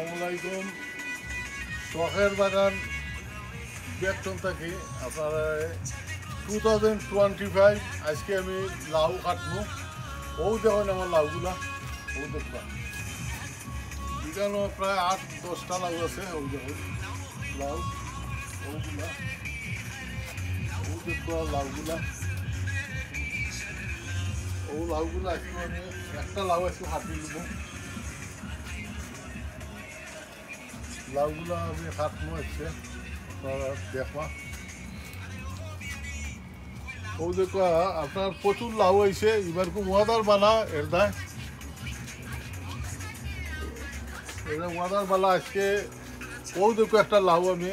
আসসালামাইকুম। শখের বাগান বেতন থাকি আপনারা 2025 আজকে আমি লাউ কাটবো। ও দেখুন আমার লাউগুলা, ও দেখবা এখানে প্রায় 8-10টা লাউ আছে। ও দেখুন লাউ, ওগুলা ও দেখবা লাউগুলা, ও লাউগুলা আজকে মানে একটা লাউ আজকে হাঁটি দেবো। লাউগুলা আমি কাটবো আজকে, আপনারা দেখবা। ও দেখবা আপনার প্রচুর লাউ হয়েছে, এবার খুব ওয়াদার বালা এর দায়, এটা ওয়াদার বালা। আজকে ও দেখো একটা লাউ আমি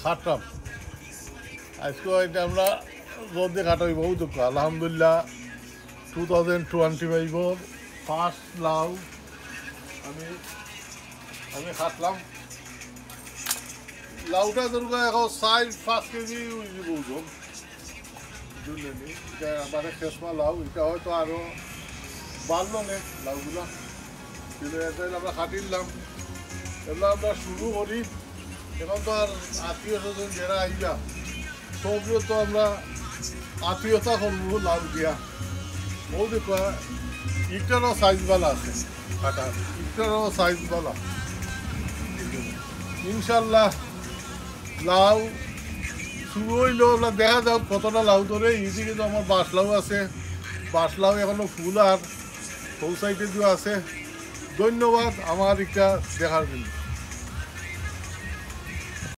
কাটলাম আজকে, এটা আমরা রোদে কাটাইব। ও দেখো আলহামদুলিল্লাহ 2025 ফার্স্ট লাউ আমি আমি কাটলাম। লাউটা ধরুন এখন 4-5 কেজি ওজন, বুঝলেন? এটা মানে খেসমা লাউ, এটা হয়তো আরও বাড়লো না লাউগুলা, কিন্তু এটা আমরা কাটিলাম। এগুলো আমরা শুরু করি। এখন তো আর আত্মীয় স্বজন যারা আইলা সবগুলো তো আমরা আত্মীয়তা করবো লাউ দিয়া। ও দেখবা ইটারও সাইজওয়ালা আছে কাটার, ইটারও সাইজওয়ালা। ইনশাল্লাহ লাউ শুরু হইল, দেখা যাক কতটা লাউ ধরে। ইজি কিন্তু আমার বাঁশ লাউ আছে, বাঁশ লাউ এখনো ফুল আর সৌ সাইডে দিয়ে আছে। ধন্যবাদ আমার এটা দেখার জন্য।